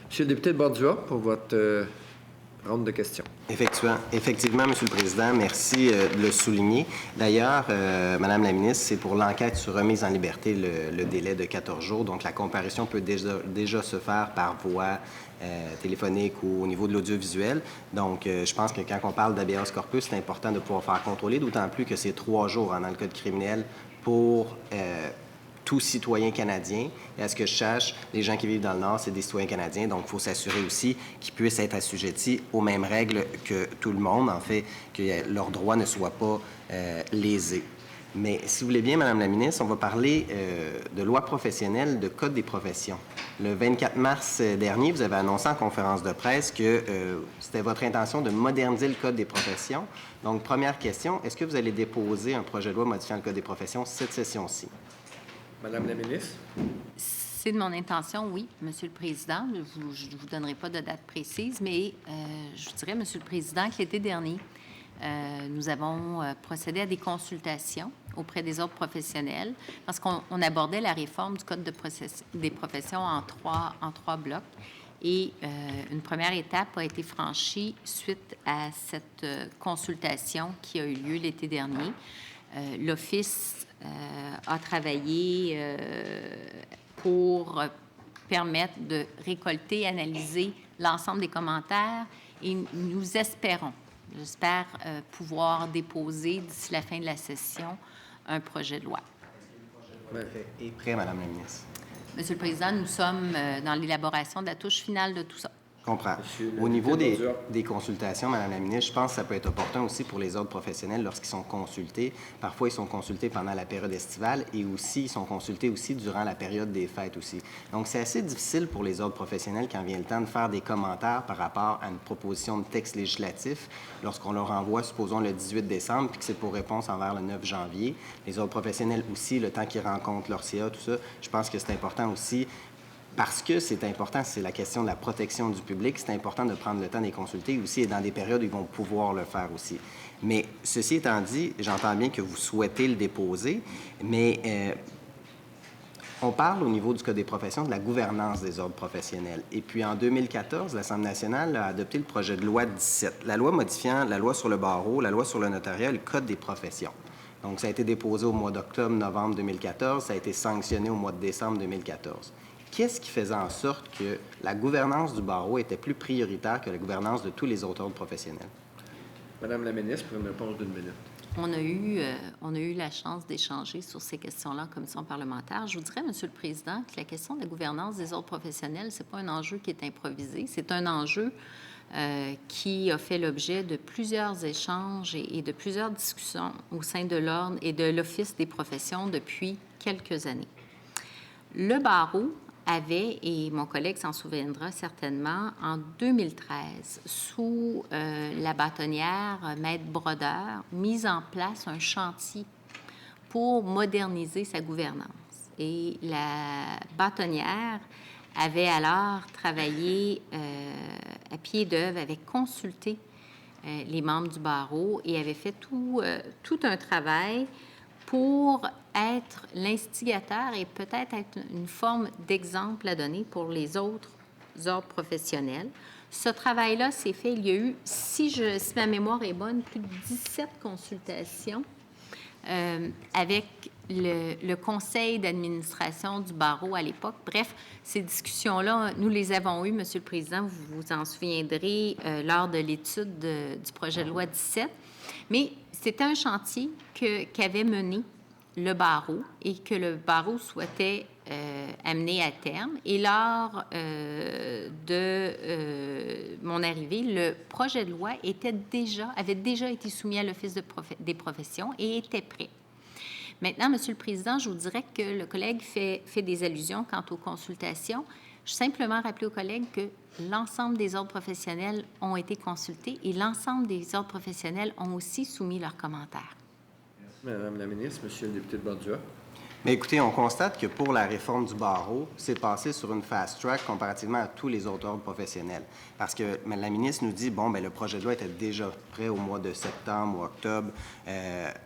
Monsieur le député de Bordua, pour votre ronde de questions. Effectivement, Monsieur le Président, merci de le souligner. D'ailleurs, Madame la ministre, c'est pour l'enquête sur remise en liberté le délai de 14 jours. Donc, la comparution peut déjà se faire par voie téléphonique ou au niveau de l'audiovisuel. Donc, je pense que quand on parle d'habeas corpus, c'est important de pouvoir faire contrôler, d'autant plus que c'est 3 jours dans le code criminel pour tout citoyen canadien. Et à ce que je sache, les gens qui vivent dans le Nord, c'est des citoyens canadiens, donc il faut s'assurer aussi qu'ils puissent être assujettis aux mêmes règles que tout le monde, en fait, que leurs droits ne soient pas lésés. Mais si vous voulez bien, Madame la ministre, on va parler de loi professionnelle, de Code des professions. Le 24 mars dernier, vous avez annoncé en conférence de presse que c'était votre intention de moderniser le Code des professions. Donc, première question, est-ce que vous allez déposer un projet de loi modifiant le Code des professions cette session-ci? Madame la ministre. C'est de mon intention, oui, Monsieur le Président. Je ne vous donnerai pas de date précise, mais je dirais, Monsieur le Président, que l'été dernier, nous avons procédé à des consultations auprès des ordres professionnels parce qu'on abordait la réforme du Code des professions en trois blocs. Et une première étape a été franchie suite à cette consultation qui a eu lieu l'été dernier. L'Office a travaillé pour permettre de récolter, analyser l'ensemble des commentaires et nous espérons, j'espère pouvoir déposer d'ici la fin de la session un projet de loi. Et prêt, Madame la ministre. Monsieur le Président, nous sommes dans l'élaboration de la touche finale de tout ça. Je comprends. Au niveau des consultations, Madame la ministre, je pense que ça peut être opportun aussi pour les ordres professionnels lorsqu'ils sont consultés. Parfois, ils sont consultés pendant la période estivale et aussi, ils sont consultés aussi durant la période des fêtes aussi. Donc, c'est assez difficile pour les ordres professionnels quand vient le temps de faire des commentaires par rapport à une proposition de texte législatif lorsqu'on leur envoie, supposons, le 18 décembre puis que c'est pour réponse envers le 9 janvier. Les ordres professionnels aussi, le temps qu'ils rencontrent leur CA, tout ça, je pense que c'est important aussi. Parce que c'est important, c'est la question de la protection du public, c'est important de prendre le temps de les consulter aussi et dans des périodes où ils vont pouvoir le faire aussi. Mais ceci étant dit, j'entends bien que vous souhaitez le déposer, mais on parle au niveau du Code des professions de la gouvernance des ordres professionnels. Et puis en 2014, l'Assemblée nationale a adopté le projet de loi 17, la loi modifiant la loi sur le barreau, la loi sur le notariat et le Code des professions. Donc ça a été déposé au mois d'octobre-novembre 2014, ça a été sanctionné au mois de décembre 2014. Qu'est-ce qui faisait en sorte que la gouvernance du barreau était plus prioritaire que la gouvernance de tous les autres ordres professionnels? Madame la ministre, pour une réponse d'1 minute. On a eu la chance d'échanger sur ces questions-là en commission parlementaire. Je vous dirais, Monsieur le Président, que la question de la gouvernance des ordres professionnels, c'est pas un enjeu qui est improvisé. C'est un enjeu qui a fait l'objet de plusieurs échanges et de plusieurs discussions au sein de l'Ordre et de l'Office des professions depuis quelques années. Le barreau avait, et mon collègue s'en souviendra certainement, en 2013, sous la bâtonnière Maître Brodeur, mis en place un chantier pour moderniser sa gouvernance. Et la bâtonnière avait alors travaillé à pied d'œuvre, avait consulté les membres du barreau et avait fait tout un travail pour être l'instigateur et peut-être être une forme d'exemple à donner pour les autres ordres professionnels. Ce travail-là s'est fait, il y a eu, si ma mémoire est bonne, plus de 17 consultations avec le conseil d'administration du barreau à l'époque. Bref, ces discussions-là, nous les avons eues, Monsieur le Président, vous vous en souviendrez, lors de l'étude du projet de loi 17. Mais c'était un chantier qu'avait mené le barreau et que le barreau souhaitait amener à terme. Et lors de mon arrivée, le projet de loi avait déjà été soumis à l'Office des professions et était prêt. Maintenant, Monsieur le Président, je vous dirais que le collègue fait des allusions quant aux consultations. Je simplement rappeler aux collègues que l'ensemble des ordres professionnels ont été consultés et l'ensemble des ordres professionnels ont aussi soumis leurs commentaires. Madame la ministre, Monsieur le député de Bordua. Mais écoutez, on constate que pour la réforme du barreau, c'est passé sur une fast track comparativement à tous les autres ordres professionnels. Parce que la ministre nous dit, bon, bien, le projet de loi était déjà prêt au mois de septembre ou octobre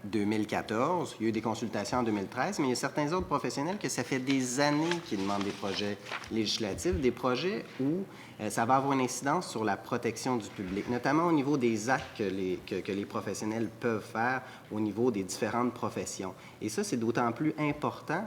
2014. Il y a eu des consultations en 2013, mais il y a certains ordres professionnels que ça fait des années qu'ils demandent des projets législatifs, des projets où ça va avoir une incidence sur la protection du public, notamment au niveau des actes que les professionnels peuvent faire au niveau des différentes professions. Et ça, c'est d'autant plus important,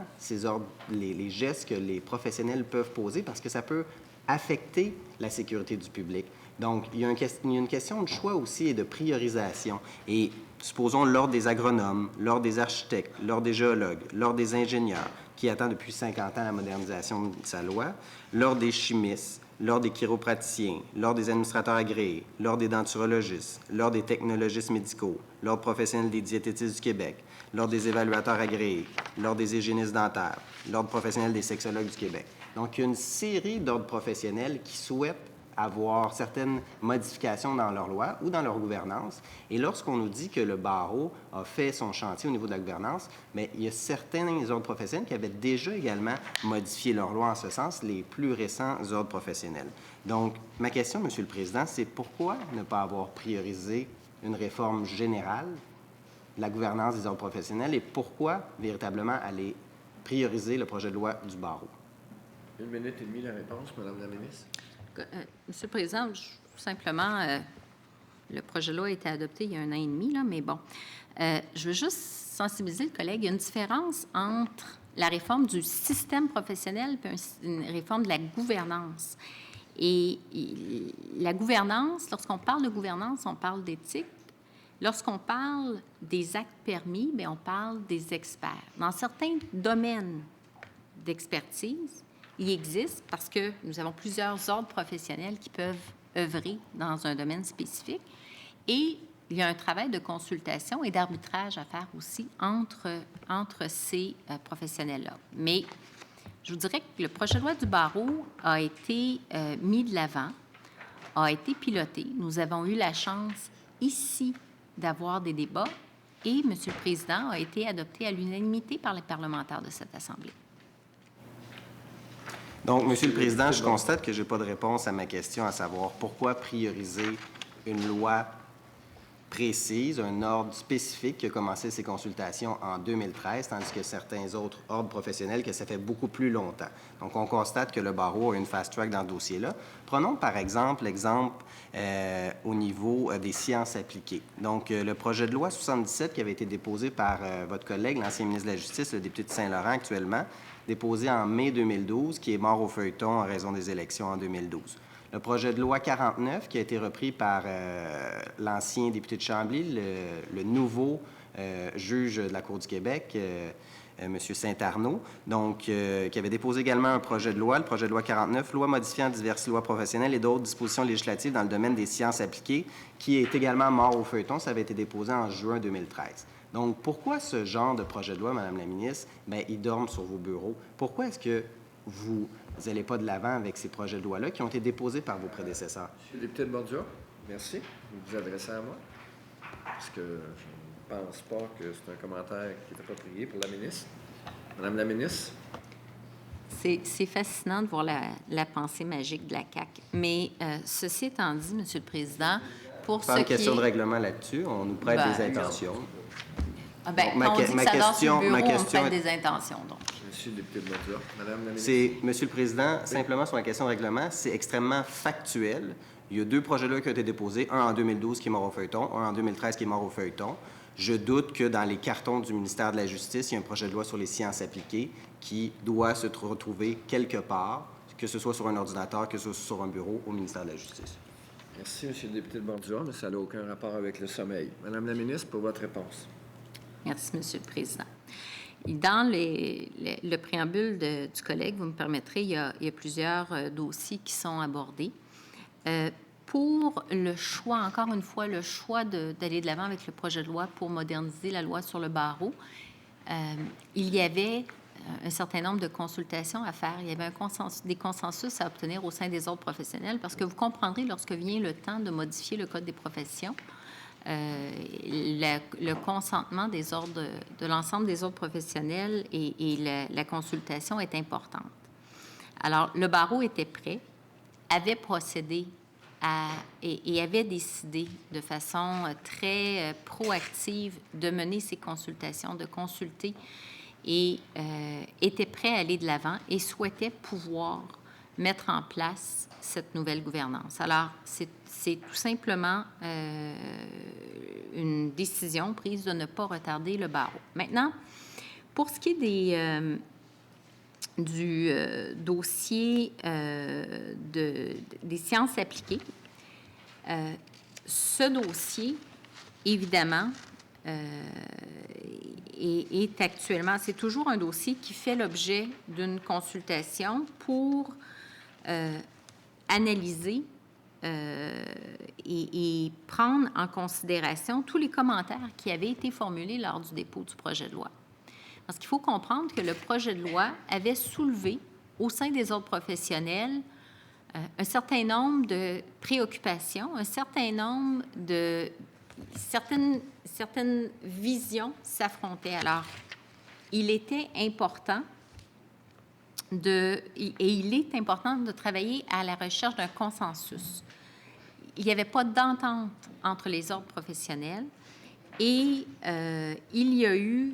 les gestes que les professionnels peuvent poser, parce que ça peut affecter la sécurité du public. Donc, il y a une question de choix aussi et de priorisation. Et supposons l'Ordre des agronomes, l'Ordre des architectes, l'Ordre des géologues, l'Ordre des ingénieurs, qui attend depuis 50 ans la modernisation de sa loi, l'Ordre des chimistes, l'Ordre des chiropraticiens, l'Ordre des administrateurs agréés, l'Ordre des denturologistes, l'Ordre des technologistes médicaux, l'Ordre professionnel des diététistes du Québec, l'Ordre des évaluateurs agréés, l'Ordre des hygiénistes dentaires, l'Ordre professionnel des sexologues du Québec. Donc, il y a une série d'ordres professionnels qui souhaitent avoir certaines modifications dans leur loi ou dans leur gouvernance. Et lorsqu'on nous dit que le barreau a fait son chantier au niveau de la gouvernance, bien, il y a certains ordres professionnels qui avaient déjà également modifié leur loi en ce sens, les plus récents ordres professionnels. Donc, ma question, M. le Président, c'est pourquoi ne pas avoir priorisé une réforme générale de la gouvernance des ordres professionnels et pourquoi véritablement aller prioriser le projet de loi du barreau? 1 minute et demie la réponse, Madame la ministre. Monsieur le Président, simplement, le projet de loi a été adopté il y a 1 an et demi, là, mais bon, je veux juste sensibiliser le collègue. Il y a une différence entre la réforme du système professionnel et une réforme de la gouvernance. Et la gouvernance, lorsqu'on parle de gouvernance, on parle d'éthique. Lorsqu'on parle des actes permis, bien, on parle des experts. Dans certains domaines d'expertise, il existe, parce que nous avons plusieurs ordres professionnels qui peuvent œuvrer dans un domaine spécifique, et il y a un travail de consultation et d'arbitrage à faire aussi entre ces professionnels-là. Mais je vous dirais que le projet de loi du barreau a été mis de l'avant, a été piloté. Nous avons eu la chance ici d'avoir des débats, et M. le Président a été adopté à l'unanimité par les parlementaires de cette Assemblée. Donc, Monsieur le Président, je constate que je n'ai pas de réponse à ma question, à savoir pourquoi prioriser une loi précise, un ordre spécifique qui a commencé ses consultations en 2013, tandis que certains autres ordres professionnels que ça fait beaucoup plus longtemps. Donc, on constate que le barreau a une fast-track dans ce dossier-là. Prenons par exemple l'exemple au niveau des sciences appliquées. Donc, le projet de loi 77 qui avait été déposé par votre collègue, l'ancien ministre de la Justice, le député de Saint-Laurent actuellement, déposé en mai 2012, qui est mort au feuilleton en raison des élections en 2012. Le projet de loi 49, qui a été repris par l'ancien député de Chambly, le nouveau juge de la Cour du Québec, M. Saint-Arnaud, donc qui avait déposé également un projet de loi, le projet de loi 49, loi modifiant diverses lois professionnelles et d'autres dispositions législatives dans le domaine des sciences appliquées, qui est également mort au feuilleton. Ça avait été déposé en juin 2013. Donc, pourquoi ce genre de projet de loi, Madame la ministre, bien, ils dorment sur vos bureaux? Pourquoi est-ce que vous n'allez pas de l'avant avec ces projets de loi-là qui ont été déposés par vos prédécesseurs? Monsieur le député de Bordeaux, merci. Vous vous adressez à moi, parce que je ne pense pas que c'est un commentaire qui est approprié pour la ministre. Madame la ministre. C'est fascinant de voir la pensée magique de la CAQ. Mais ceci étant dit, Monsieur le Président, pour ce qui est... Pas une question de règlement là-dessus, on nous prête des intentions. Ah ben, quand on dit que ça dort sur le bureau, on prête des intentions, donc. Monsieur le député de Bordeaux, Madame la ministre. C'est, Monsieur le Président, simplement sur la question de règlement, c'est extrêmement factuel. Il y a 2 projets de loi qui ont été déposés, un en 2012 qui est mort au feuilleton, un en 2013 qui est mort au feuilleton. Je doute que dans les cartons du ministère de la Justice, il y a un projet de loi sur les sciences appliquées qui doit se retrouver quelque part, que ce soit sur un ordinateur, que ce soit sur un bureau au ministère de la Justice. Merci, Monsieur le député de Bordeaux, mais ça n'a aucun rapport avec le sommeil. Madame la ministre, pour votre réponse. Merci, Monsieur le Président. Dans le préambule du collègue, vous me permettrez, il y a plusieurs dossiers qui sont abordés. Pour le choix, encore une fois, le choix d'aller de l'avant avec le projet de loi pour moderniser la loi sur le barreau, il y avait un certain nombre de consultations à faire. Il y avait des consensus à obtenir au sein des ordres professionnels parce que vous comprendrez, lorsque vient le temps de modifier le Code des professions, le consentement de l'ensemble des ordres professionnels et la consultation est importante. Alors, le barreau était prêt, avait procédé et avait décidé de façon très proactive de mener ces consultations, de consulter et était prêt à aller de l'avant et souhaitait pouvoir mettre en place cette nouvelle gouvernance. Alors, c'est tout simplement une décision prise de ne pas retarder le barreau. Maintenant, pour ce qui est du dossier des sciences appliquées, ce dossier, évidemment, est actuellement, c'est toujours un dossier qui fait l'objet d'une consultation pour analyser et prendre en considération tous les commentaires qui avaient été formulés lors du dépôt du projet de loi. Parce qu'il faut comprendre que le projet de loi avait soulevé au sein des ordres professionnels un certain nombre de préoccupations, un certain nombre de... Certaines visions s'affrontaient. Alors, il était important il est important de travailler à la recherche d'un consensus. Il n'y avait pas d'entente entre les ordres professionnels et il y a eu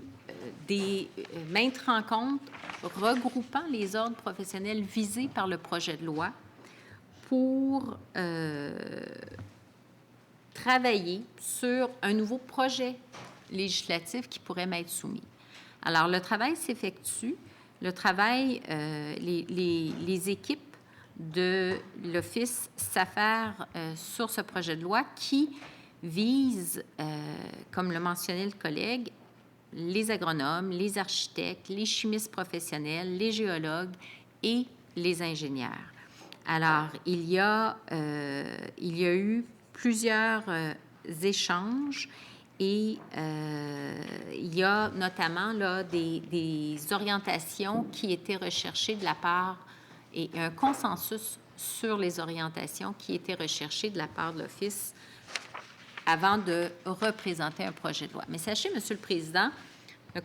des maintes rencontres regroupant les ordres professionnels visés par le projet de loi pour travailler sur un nouveau projet législatif qui pourrait m'être soumis. Alors, le travail s'effectue. Le travail, les équipes de l'Office s'affairent sur ce projet de loi qui vise, comme le mentionnait le collègue, les agronomes, les architectes, les chimistes professionnels, les géologues et les ingénieurs. Alors, il y a eu plusieurs échanges et il y a notamment là, des orientations qui étaient recherchées de la part et un consensus sur les orientations qui étaient recherchées de la part de l'Office avant de représenter un projet de loi. Mais sachez, Monsieur le Président, le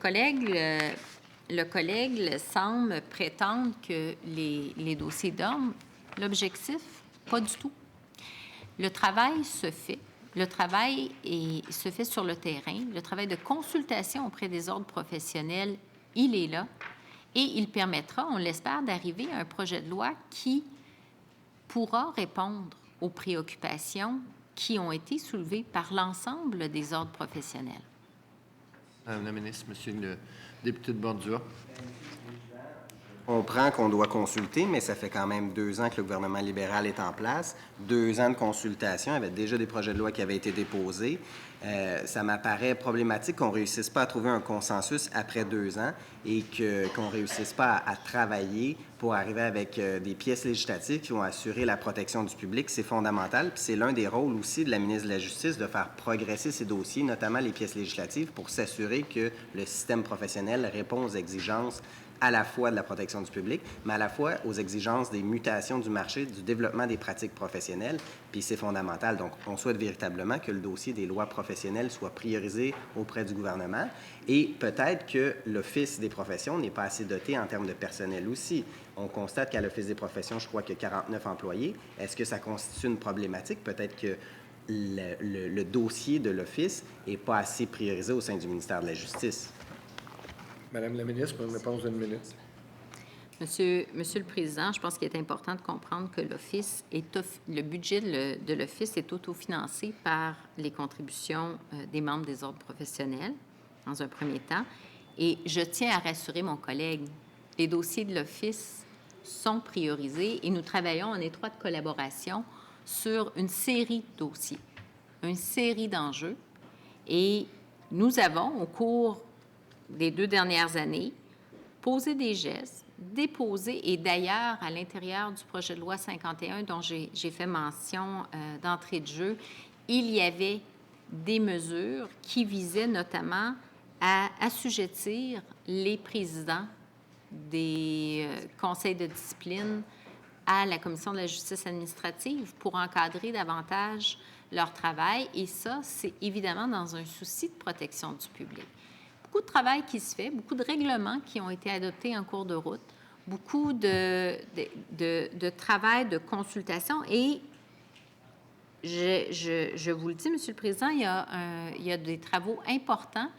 collègue semble prétendre que les dossiers d'ordre, l'objectif, pas du tout. Le travail se fait. Le travail se fait sur le terrain. Le travail de consultation auprès des ordres professionnels, il est là. Et il permettra, on l'espère, d'arriver à un projet de loi qui pourra répondre aux préoccupations qui ont été soulevées par l'ensemble des ordres professionnels. Madame la ministre, Monsieur le député de Bordua. On comprend qu'on doit consulter, mais ça fait quand même 2 ans que le gouvernement libéral est en place. 2 ans de consultation, il y avait déjà des projets de loi qui avaient été déposés. Ça m'apparaît problématique qu'on ne réussisse pas à trouver un consensus après 2 ans et qu'on ne réussisse pas à travailler pour arriver avec des pièces législatives qui vont assurer la protection du public. C'est fondamental. Puis c'est l'un des rôles aussi de la ministre de la Justice de faire progresser ces dossiers, notamment les pièces législatives, pour s'assurer que le système professionnel répond aux exigences à la fois de la protection du public, mais à la fois aux exigences des mutations du marché, du développement des pratiques professionnelles, puis c'est fondamental. Donc, on souhaite véritablement que le dossier des lois professionnelles soit priorisé auprès du gouvernement et peut-être que l'Office des professions n'est pas assez doté en termes de personnel aussi. On constate qu'à l'Office des professions, je crois qu'il y a 49 employés. Est-ce que ça constitue une problématique? Peut-être que le dossier de l'Office n'est pas assez priorisé au sein du ministère de la Justice. Madame la ministre, pour une réponse d'1 minute. Monsieur le Président, je pense qu'il est important de comprendre que le budget de l'Office est autofinancé par les contributions des membres des ordres professionnels, dans un premier temps. Et je tiens à rassurer mon collègue, les dossiers de l'Office sont priorisés et nous travaillons en étroite collaboration sur une série de dossiers, une série d'enjeux. Et nous avons, au cours des 2 dernières années, posé des gestes, déposé, et d'ailleurs, à l'intérieur du projet de loi 51 dont j'ai fait mention d'entrée de jeu, il y avait des mesures qui visaient notamment à assujettir les présidents des conseils de discipline à la Commission de la justice administrative pour encadrer davantage leur travail. Et ça, c'est évidemment dans un souci de protection du public. Beaucoup de travail qui se fait, beaucoup de règlements qui ont été adoptés en cours de route, beaucoup de travail, de consultation. Et je vous le dis, M. le Président, il y a des travaux importants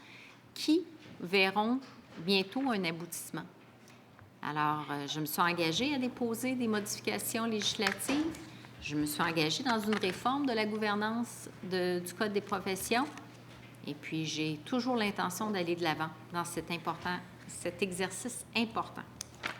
qui verront bientôt un aboutissement. Alors, je me suis engagée à déposer des modifications législatives. Je me suis engagée dans une réforme de la gouvernance du Code des professions. Et puis, j'ai toujours l'intention d'aller de l'avant dans cet exercice important.